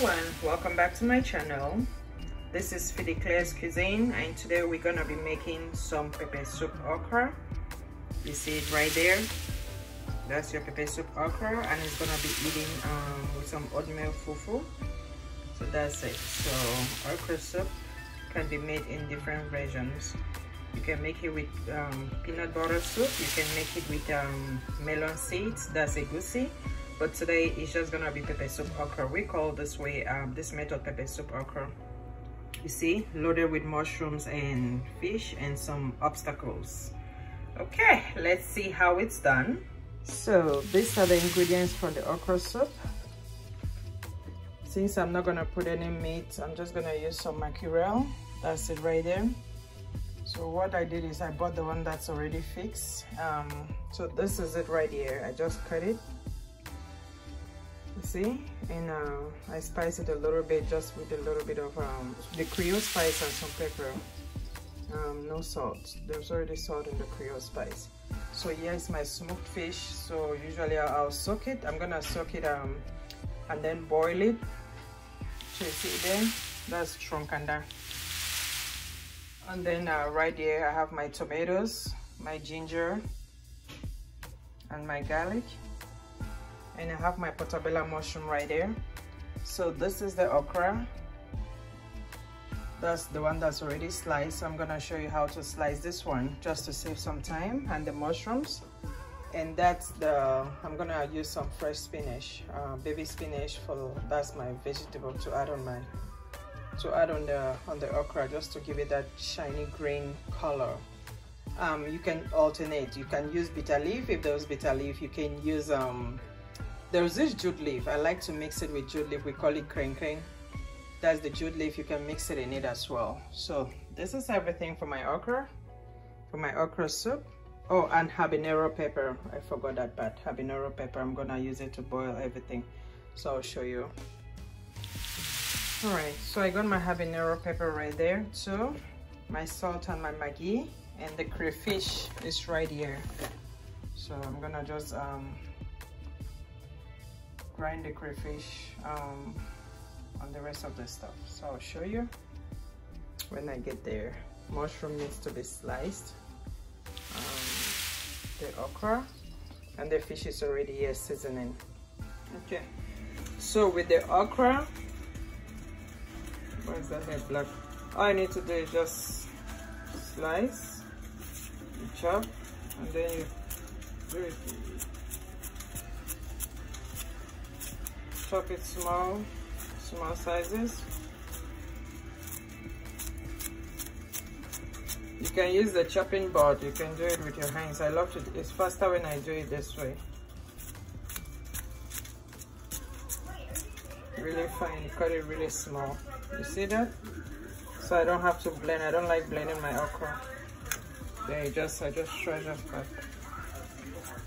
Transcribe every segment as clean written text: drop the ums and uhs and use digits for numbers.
and welcome back to my channel. This is FidiCle's Cuisine, and today we're gonna be making some pepper soup okra. You see it right there. That's your pepper soup okra, and it's gonna be eating with some oatmeal fufu. So that's it. So okra soup can be made in different versions. You can make it with peanut butter soup. You can make it with melon seeds. That's a goosey. But today it's just gonna be pepper soup okra. We call this way this method pepper soup okra. You see, loaded with mushrooms and fish and some obstacles. Okay, let's see how it's done. So these are the ingredients for the okra soup. Since I'm not gonna put any meat, I'm just gonna use some mackerel. That's it right there. So what I did is I bought the one that's already fixed. So this is it right here. I just cut it. See, and I spice it a little bit just with a little bit of the Creole spice and some pepper. No salt. There's already salt in the Creole spice. So here's my smoked fish. So usually I'll soak it. I'm gonna soak it and then boil it. So you see there, that's truncanda. And then right here I have my tomatoes, my ginger, and my garlic. And I have my portobello mushroom right there. So this is the okra. That's the one that's already sliced. I'm gonna show you how to slice this one just to save some time, and the mushrooms. And that's I'm gonna use some fresh spinach, baby spinach, that's my vegetable to add on the okra, just to give it that shiny green color. You can alternate. You can use bitter leaf. If there's bitter leaf, you can use there's this jute leaf. I like to mix it with jute leaf. We call it crane crane. That's the jute leaf. You can mix it in it as well. So this is everything for my okra soup. Oh, and habanero pepper. I forgot that part. Habanero pepper. I'm gonna use it to boil everything. So I'll show you. All right. So I got my habanero pepper right there too. My salt and my Maggi, and the crayfish is right here. So I'm gonna just grind the crayfish on the rest of the stuff. So I'll show you when I get there. Mushroom needs to be sliced. The okra and the fish is already here seasoning. Okay, so with the okra, why is that here black? All I need to do is just slice, you chop, and then you do it. Chop it small sizes. You can use the chopping board. You can do it with your hands. I love it. It's faster when I do it this way. Really fine. Cut it really small. You see that? So I don't have to blend. I don't like blending my okra. Then I just treasure cut.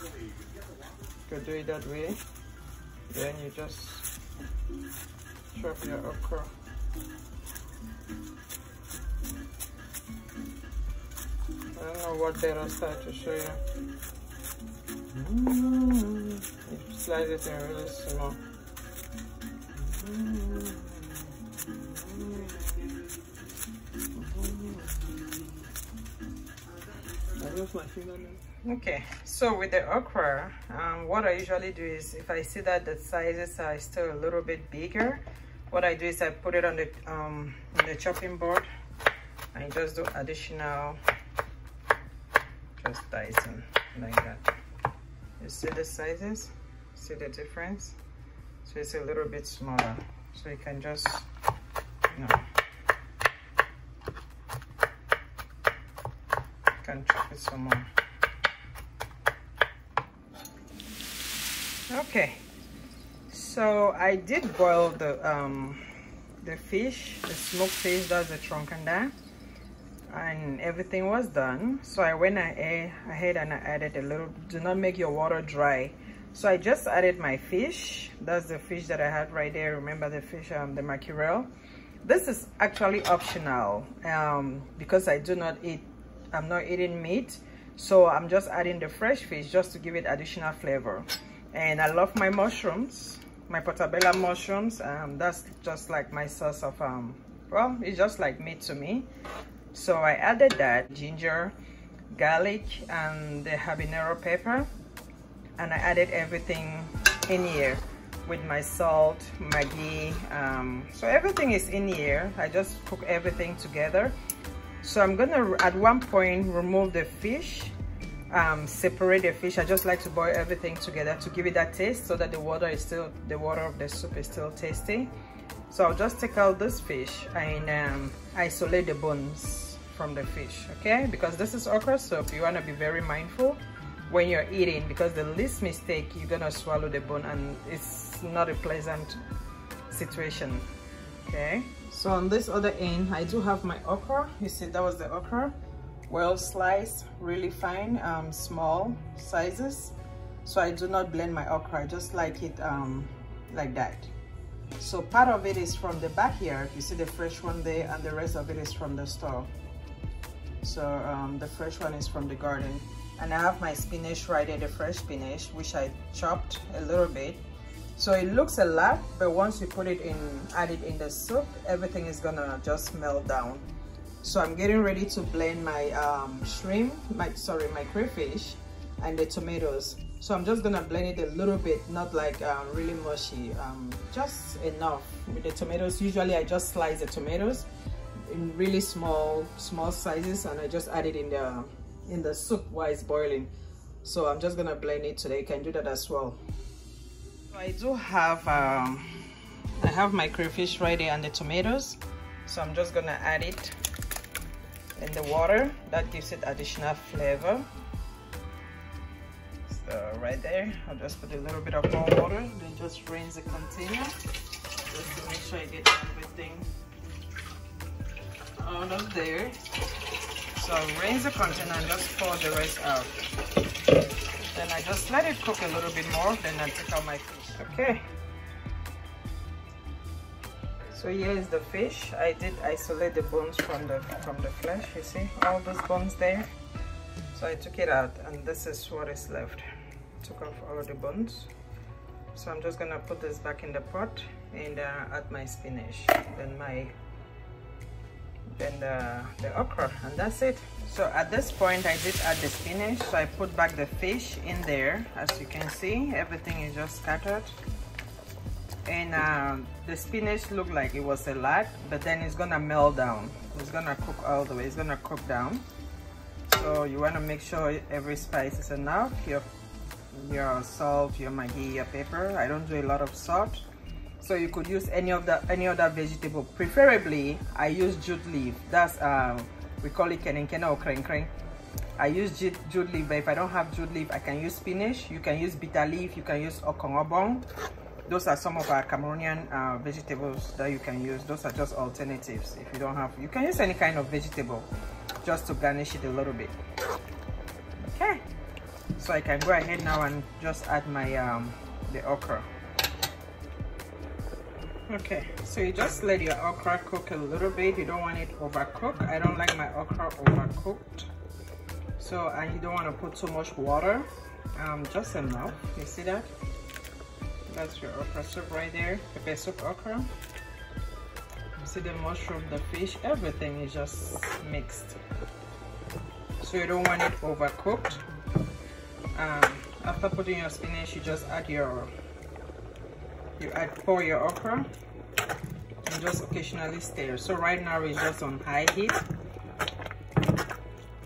You can do it that way. Then you just chop your okra. I don't know what better side to show you. You slice it in really small. I lose my finger now. Okay, so with the okra, what I usually do is, if I see that the sizes are still a little bit bigger, what I do is I put it on the chopping board and just do additional, just dicing like that. You see the sizes? See the difference? So it's a little bit smaller. So you can just, you know, you can chop it some more. Okay, so I did boil the fish, the smoked fish, that's the truncanda, and everything was done. So I went ahead and I added a little, do not make your water dry. So I just added my fish. That's the fish that I had right there. Remember the fish, the mackerel. This is actually optional because I'm not eating meat. So I'm just adding the fresh fish just to give it additional flavor. And I love my mushrooms. my portobello mushrooms. That's just like my sauce of well, it's just like meat to me. So I added that ginger, garlic, and the habanero pepper, and I added everything in here with my salt, Maggi. So everything is in here. I just cook everything together. So I'm gonna at one point remove the fish, separate the fish. I just like to boil everything together to give it that taste, so that the water of the soup is still tasty. So I'll just take out this fish and isolate the bones from the fish, okay? Because this is okra soup, you want to be very mindful when you're eating, because the least mistake, you're gonna swallow the bone, and it's not a pleasant situation, okay? So on this other end, I do have my okra. You see, that was the okra, well sliced, really fine, small sizes. So I do not blend my okra, I just like it like that. So part of it is from the backyard, you see the fresh one there, and the rest of it is from the store. So the fresh one is from the garden. And I have my spinach right there, the fresh spinach, which I chopped a little bit. So it looks a lot, but once you put it in, add it in the soup, everything is gonna just melt down. So I'm getting ready to blend my shrimp, my crayfish, and the tomatoes. So I'm just gonna blend it a little bit, not like really mushy, just enough. With the tomatoes, usually I just slice the tomatoes in really small sizes, and I just add it in the soup while it's boiling. So I'm just gonna blend it today. You can do that as well. So I do have I have my crayfish right there and the tomatoes. So I'm just gonna add it in the water. That gives it additional flavor. So right there, I'll just put a little bit of more water, then just rinse the container just to make sure I get everything out of there. So I'll rinse the container and just pour the rest out. Then I just let it cook a little bit more, then I take out my fish. Okay. So here is the fish. I did isolate the bones from the flesh. You see all those bones there. So I took it out, and this is what is left. Took off all of the bones. So I'm just gonna put this back in the pot and add my spinach, then the okra, and that's it. So at this point I did add the spinach, so I put back the fish in there. As you can see, everything is just scattered, and the spinach looked like it was a lot, but then it's gonna melt down. It's gonna cook all the way, it's gonna cook down. So you want to make sure every spice is enough, your salt, your Maggi, your pepper. I don't do a lot of salt. So you could use any other vegetable. Preferably, I use jute leaf. That's we call it kenenkene or krenkren. I use jute leaf, but if I don't have jute leaf, I can use spinach. You can use bitter leaf. You can use okongobong. Those are some of our Cameroonian vegetables that you can use. Those are just alternatives. If you don't have, you can use any kind of vegetable just to garnish it a little bit. Okay. So I can go ahead now and just add my the okra. Okay, so you just let your okra cook a little bit. You don't want it overcooked. I don't like my okra overcooked. So, and you don't want to put too much water. Just enough. You see that? That's your okra soup right there. Pepper soup okra. You see the mushroom, the fish, everything is just mixed. So you don't want it overcooked. After putting your spinach, you just add pour your okra and just occasionally stir. So right now it's just on high heat.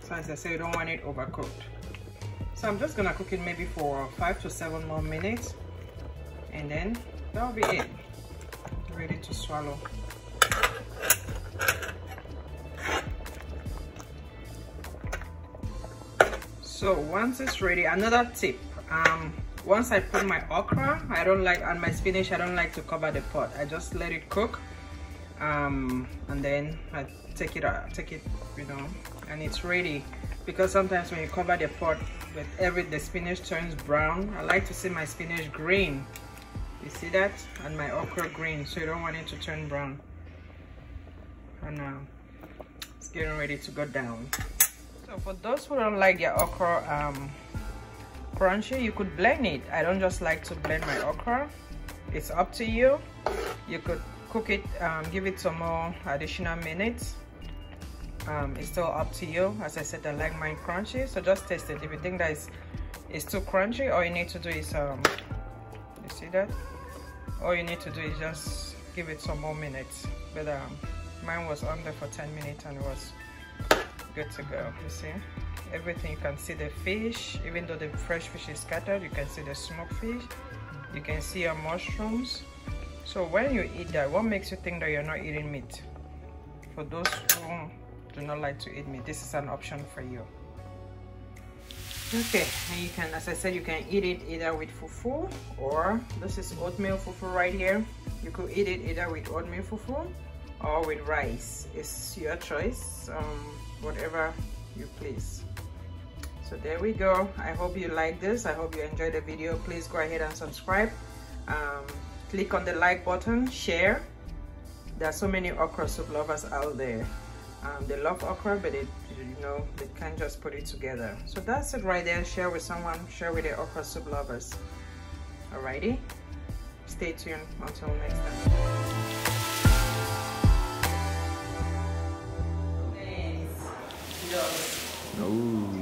So as I say, you don't want it overcooked. So I'm just gonna cook it maybe for 5 to 7 more minutes, and then that'll be it. Ready to swallow. So once it's ready, another tip, once I put my okra, and my spinach, I don't like to cover the pot. I just let it cook, and then I take it, you know, and it's ready. Because sometimes when you cover the pot, the spinach turns brown. I like to see my spinach green. You see that? And my okra green, so you don't want it to turn brown. And it's getting ready to go down. So for those who don't like their okra crunchy, you could blend it. I don't just like to blend my okra. it's up to you. You could cook it, give it some more additional minutes. It's still up to you. As I said, I like mine crunchy, so just taste it. If you think that it's too crunchy, all you need to do is you see that? All you need to do is just give it some more minutes. But mine was on there for 10 minutes and it was good to go. You see everything. You can see the fish, even though the fresh fish is scattered, you can see the smoked fish, you can see your mushrooms. So when you eat that, what makes you think that you're not eating meat? For those who do not like to eat meat, this is an option for you. Okay, and you can, as I said, you can eat it either with fufu, or this is oatmeal fufu right here. You could eat it either with oatmeal fufu or with rice. It's your choice, whatever you please. So there we go. I hope you like this. I hope you enjoyed the video. Please go ahead and subscribe. Click on the like button, share. There are so many okra soup lovers out there. They love okra, but they can't just put it together. So that's it right there. Share with someone, share with the okra soup lovers. Alrighty, stay tuned until next time. Ooh.